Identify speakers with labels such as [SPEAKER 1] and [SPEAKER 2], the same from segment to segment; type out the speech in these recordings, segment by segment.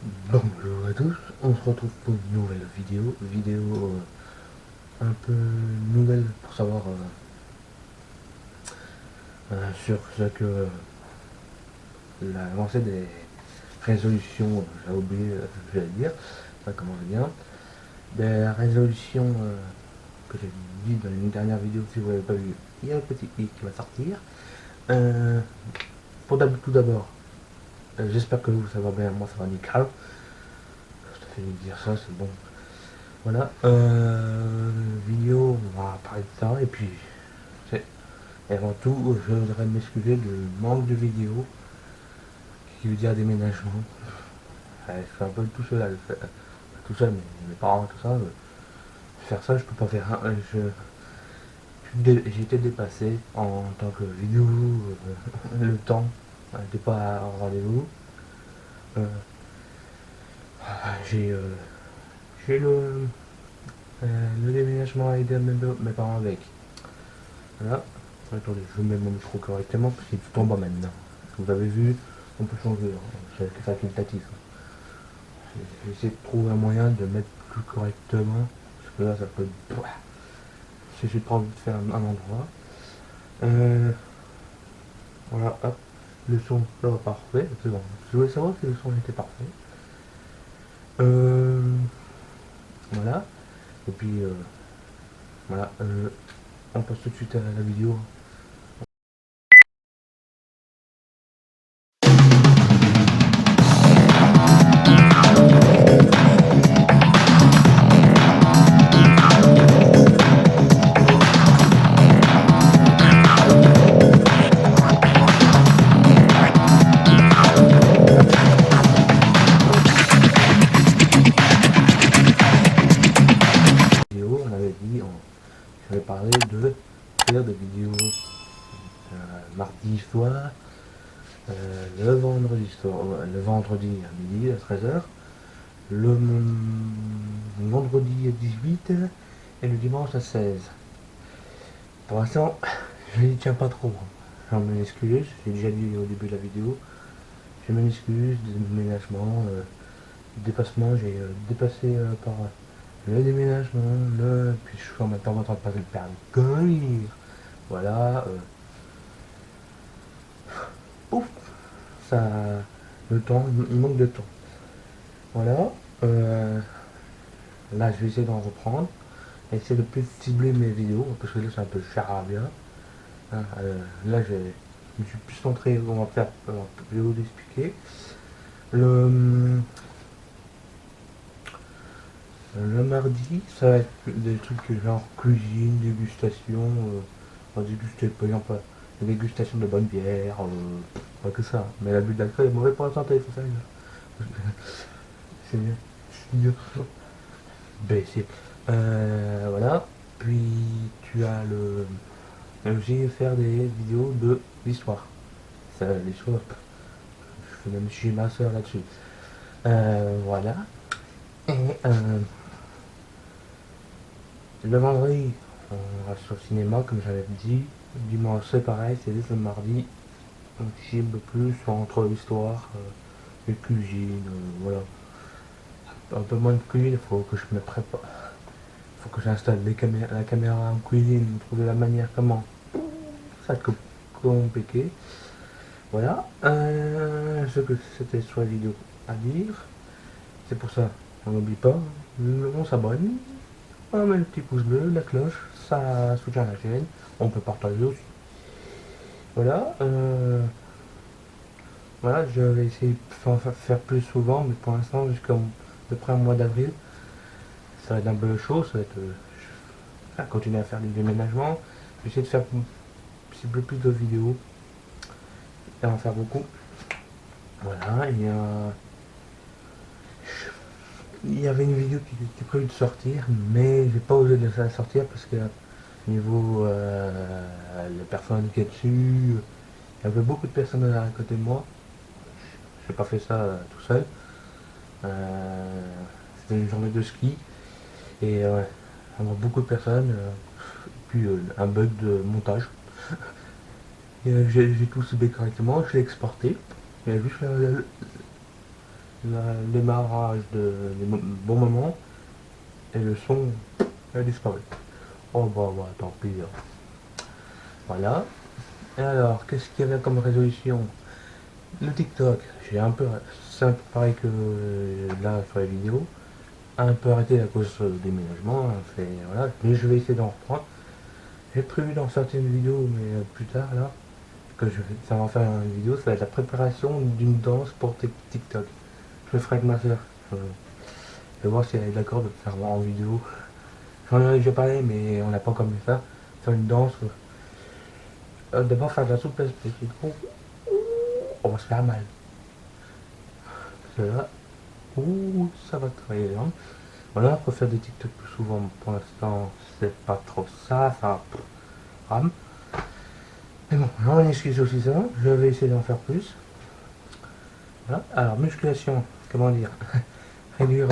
[SPEAKER 1] Bonjour à tous, on se retrouve pour une nouvelle vidéo un peu nouvelle pour savoir sur ce que l'avancée des résolutions, j'ai oublié, j'allais dire, ça commence bien, des résolutions que j'ai dit dans une dernière vidéo, si vous n'avez pas vu, il y a un petit i qui va sortir. Euh, tout d'abord, j'espère que vous ça va bien, moi ça va nickel, je te fais dire ça, c'est bon. Voilà, vidéo, on va parler de ça, et puis, et avant tout, je voudrais m'excuser du manque de vidéos, qui veut dire déménagement. Je suis un peu tout seul à le faire, pas tout seul, mais mes parents, tout ça, faire ça, je peux pas faire j'ai été dépassé en tant que vidéo, le temps n'était pas en rendez-vous. Euh, j'ai j'ai le déménagement à aider mes parents avec. Voilà. Attendez, je mets mon micro correctement parce qu'il tombe en maintenant. Vous avez vu, on peut changer, hein. C'est facultatif. J'essaie de trouver un moyen de mettre plus correctement. Parce que là, ça peut. Si j'ai pas envie de faire un endroit. Euh, voilà, hop. Le son, là, parfait. C'est bon. Je voulais savoir si le son était parfait. Euh, voilà. Et puis, voilà. On passe tout de suite à la vidéo. On avait dit, j'avais parlé de faire des vidéos mardi soir, le vendredi à midi à 13h, le vendredi à 18 et le dimanche à 16. Pour l'instant, je n'y tiens pas trop. J'en m'excuse, j'ai déjà dit au début de la vidéo. Je m'excuse des déménagements, dépassement, j'ai dépassé par le déménagement, puis je suis en même temps en train de passer le permis. Voilà, ouf, ça, le temps, il manque de temps. Voilà, là je vais essayer d'en reprendre, essayer de plus cibler mes vidéos, parce que là c'est un peu charabia. Hein, là je me suis plus centré, on va faire, je vais vous expliquer. Le, le mardi, ça va être des trucs genre cuisine, dégustation, on va déguster par exemple la dégustation de bonne bière, pas que ça. Mais l'abus de l'alcool est mauvais pour la santé, c'est ça. C'est bien. C'est bien. Ben, c'est. Voilà. Puis tu as le. Aussi faire des vidéos de l'histoire. Ça, l'histoire, je fais même chez ma soeur là-dessus. Voilà. Et le vendredi, on reste au cinéma, comme j'avais dit. Dimanche, c'est pareil, c'est juste le mardi. On cible plus entre l'histoire et cuisine. Voilà. Un peu moins de cuisine, il faut que je me prépare. Il faut que j'installe la caméra en cuisine, trouver la manière comment. Ça va être compliqué. Voilà. Ce que c'était sur la vidéo à dire. C'est pour ça, on n'oublie pas, on s'abonne, on met le petit pouce bleu, la cloche, ça soutient la chaîne, on peut partager aussi. Voilà, voilà, je vais essayer de faire plus souvent, mais pour l'instant, jusqu'à peu près un mois d'avril, ça va être un peu chaud, ça va être, je vais continuer à faire des déménagements, je vais essayer de faire plus de vidéos, et en faire beaucoup. Voilà, il y avait une vidéo qui était prévue de sortir, mais j'ai pas osé de la sortir parce que niveau les personnes qui est dessus, il y avait beaucoup de personnes à côté de moi. J'ai pas fait ça tout seul. C'était une journée de ski et on voit beaucoup de personnes. Puis un bug de montage. J'ai tout ciblé correctement, je l'ai exporté. Il y a juste le démarrage des bons moments et le son a disparu. Oh bah tant pis. Voilà. Et alors, qu'est-ce qu'il y avait comme résolution? Le TikTok, j'ai un peu, c'est un peu pareil que là sur les vidéos, un peu arrêté à cause du déménagement, hein, voilà, mais je vais essayer d'en reprendre. J'ai prévu d'en sortir une vidéo, mais plus tard là, ça va faire une vidéo, ça va être la préparation d'une danse pour TikTok. Je le ferai avec ma soeur. Je vais voir si elle est d'accord de le faire en vidéo. J'en ai déjà parlé, mais on n'a pas encore mis ça. Faire une danse. D'abord faire de la souplesse, parce que sinon, on va se faire mal. Parce que là, ça va travailler les jambes. Voilà, pour faire des TikTok plus souvent, pour l'instant, c'est pas trop ça rame. Mais bon, j'en excuse aussi ça, je vais essayer d'en faire plus. Voilà. Alors, musculation, comment dire, réduire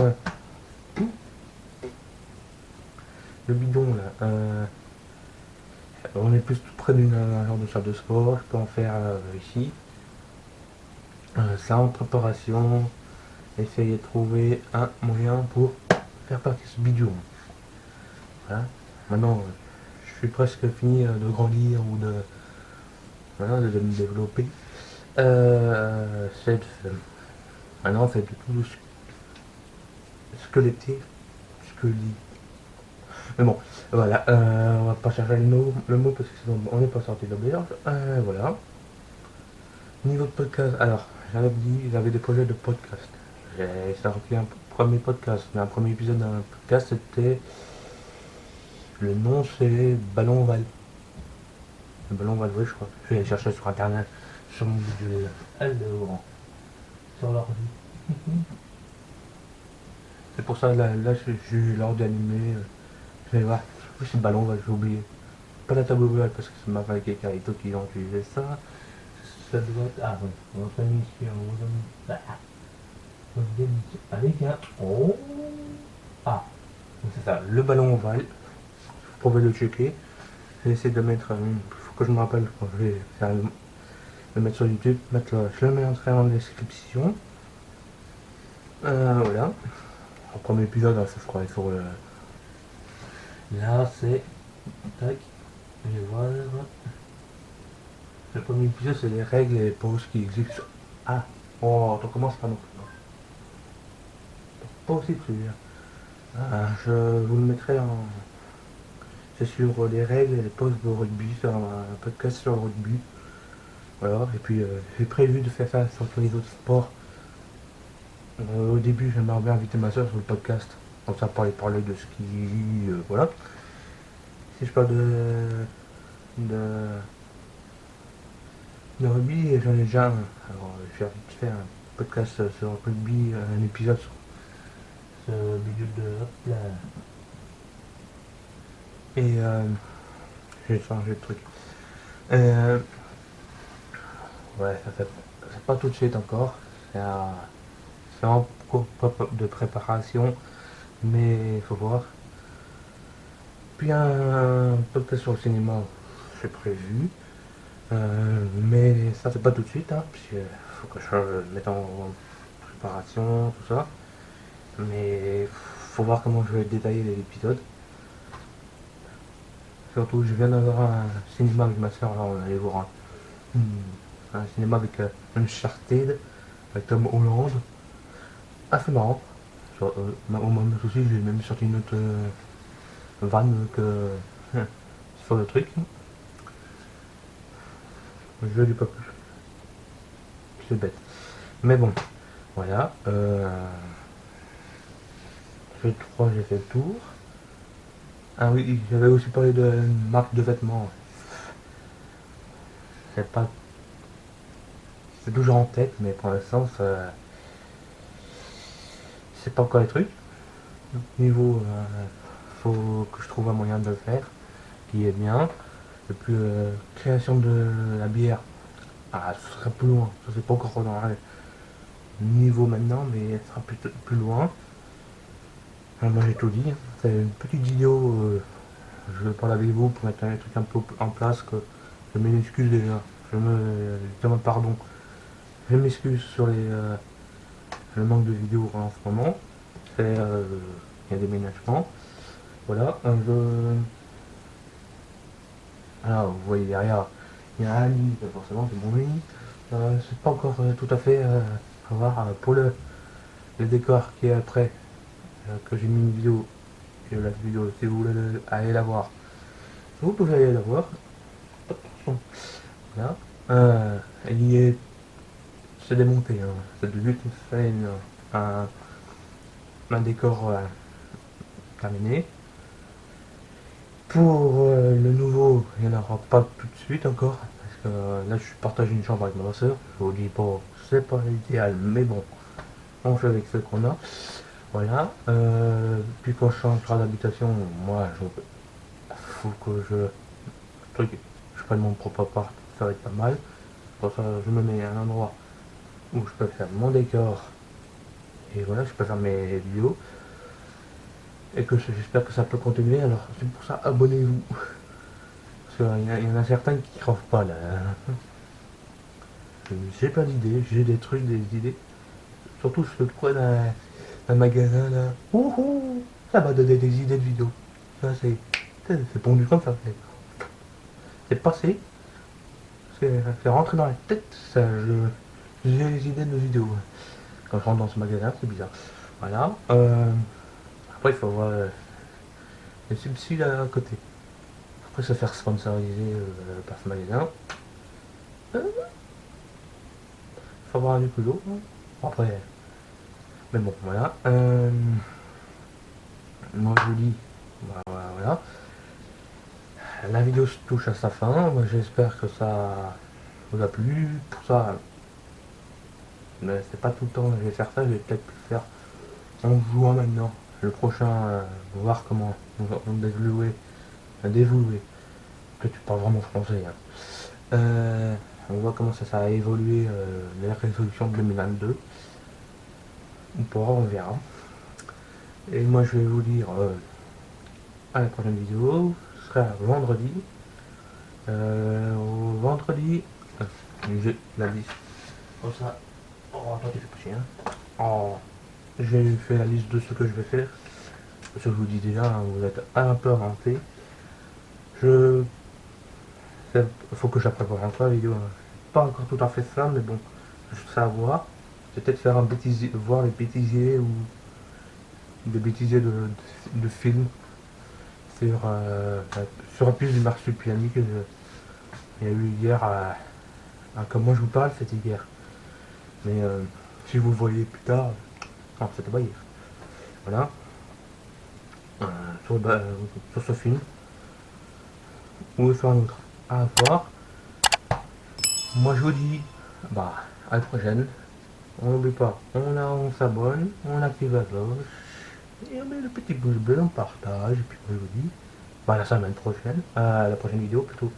[SPEAKER 1] le bidon là. On est plus tout près d'une genre de salle de sport, je peux en faire ici. Ça en préparation, essayer de trouver un moyen pour faire partie de ce bidon. Voilà. Maintenant, je suis presque fini de grandir ou de, voilà, de me développer. Maintenant, c'est tout squeletté. Squeletté. Mais bon, voilà, on va pas chercher le mot parce que sinon on n'est pas sorti de l'auberge. Voilà. Niveau de podcast, alors, j'avais dit, j'avais des projets de podcast. J'ai sorti un premier podcast, un premier épisode d'un podcast, c'était. Le nom c'est Ballon Val. Le Ballon Val, oui, je crois. Je vais aller chercher sur internet, sur mon visuel. Alors, sur l'ordi. C'est pour ça, là j'ai eu l'ordi animé. Je vais voir. Oui, c'est Ballon Val, j'ai oublié. Pas la table Google parce que c'est ma femme et Carito qui ont utilisé ça. Ça doit être. Ah oui, votre émission. Avec un. Oh. Ah, c'est ça, le ballon ovale. Vous pouvez le checker. J'ai essayé de mettre. Faut que je me rappelle quand je vais faire le mettre sur YouTube. Je le mettrai en description. Voilà. Le premier épisode, ça se fera sur le. Là, c'est. Tac. Je vais voir. Le premier épisode, c'est les règles et les pauses qui existent. Ah, oh, on commence pas non plus. Pas aussi celui-là. Je vous le mettrai en. C'est sur les règles et les pauses de rugby, sur un podcast sur le rugby. Voilà, et puis j'ai prévu de faire ça sur tous les autres sports. Au début, j'aimerais bien inviter ma soeur sur le podcast. Comme ça, parler de ski, voilà. Si je parle de, de rugby, j'en ai déjà un. Alors, je vais vite faire un podcast sur le rugby, un épisode sur ce bidule de hop là. Et j'ai changé de truc. Ouais, ça fait c'est pas tout de suite encore. C'est en cours de préparation, mais il faut voir. Puis un podcast sur le cinéma, c'est prévu. Mais ça c'est pas tout de suite, hein, puisqu'il faut que je le mette en préparation, tout ça. Mais faut voir comment je vais détailler l'épisode. Surtout, je viens d'avoir un cinéma avec ma soeur, là on allait voir un cinéma avec Uncharted, avec Tom Holland. Ah, c'est marrant. Au moment aussi, j'ai même sorti une autre vanne que sur le truc. Je ne dis pas plus. C'est bête. Mais bon, voilà. Je crois que j'ai fait le tour. Ah oui, j'avais aussi parlé de marque de vêtements. C'est pas. C'est toujours en tête, mais pour l'instant, c'est pas encore les trucs. Niveau, faut que je trouve un moyen de le faire, qui est bien. Et puis, création de la bière. Ah, ce serait plus loin. Ça, c'est pas encore dans le niveau maintenant, mais ce sera plus loin. Alors, moi, j'ai tout dit. C'est une petite vidéo. Je vais parler avec vous pour mettre un truc un peu en place. Que je m'excuse déjà. Je demande pardon. Je m'excuse sur les. le manque de vidéos en ce moment, c'est il y a des déménagement. Voilà, alors vous voyez derrière, il y a un lit, forcément c'est mon lit. C'est pas encore tout à fait à voir pour le décor qui est après, que j'ai mis une vidéo, et la vidéo si vous voulez aller la voir, vous pouvez aller la voir. Voilà. Il est c'est démonté, hein. C'est de juste fait un décor terminé. Pour le nouveau, il n'y en aura pas tout de suite encore, parce que là je partage une chambre avec ma soeur. Je vous dis pas, c'est pas l'idéal, mais bon, on fait avec ce qu'on a. Voilà. Puis quand je changera d'habitation, moi, faut que je prenne mon propre appart, ça va être pas mal. Pour ça, je me mets à un endroit où je peux faire mon décor, et voilà, je peux faire mes vidéos. Et que j'espère que ça peut continuer, alors c'est pour ça, abonnez-vous. Parce qu'il y en a certains qui crevent pas là. J'ai plein d'idées, j'ai des trucs, des idées. Surtout je le trouve dans un magasin là. Ouhou, ça m'a donné des idées de vidéos. Ça c'est pondu comme ça. C'est passé, c'est rentré dans la tête. J'ai les idées de vidéos. Quand je rentre dans ce magasin, c'est bizarre. Voilà. Après il faut voir les subsides à côté. Après se faire sponsoriser par ce magasin. Faut avoir du culot. Après. Mais bon, voilà. Moi je vous dis, voilà. La vidéo se touche à sa fin. Moi j'espère que ça vous a plu. Pour ça, mais c'est pas tout le temps que je vais faire ça. Je vais peut-être le faire en jouant maintenant. Le prochain, voir comment on déjouer. Que tu parles vraiment français. Hein. On voit comment ça a évolué les résolutions de 2022. Ou pas, on verra. Et moi je vais vous dire à la prochaine vidéo, ce sera vendredi. Au vendredi, j'ai la liste. Comme ça, oh, attends, tu fais pas chier. Hein. Oh, j'ai fait la liste de ce que je vais faire. Ce que je vous dis déjà, hein, vous êtes un peu avancé. Il faut que j'apprenne encore la vidéo. Hein. Pas encore tout à fait ça, mais bon, je sais voir. Peut-être faire un bêtisier, voir les bêtisiers ou des bêtisiers de films sur la piste du marsupilami que il y a eu hier comme moi je vous parle, c'était hier. Mais si vous le voyez plus tard, non, c'était pas hier. Voilà. Sur ce film. Ou sur un autre. À voir. Moi je vous dis, bah, à la prochaine. On n'oublie pas, on s'abonne, on active la cloche, et on met le petit pouce bleu, on partage, et puis moi je vous dis, bah, à la semaine prochaine, à la prochaine vidéo plutôt.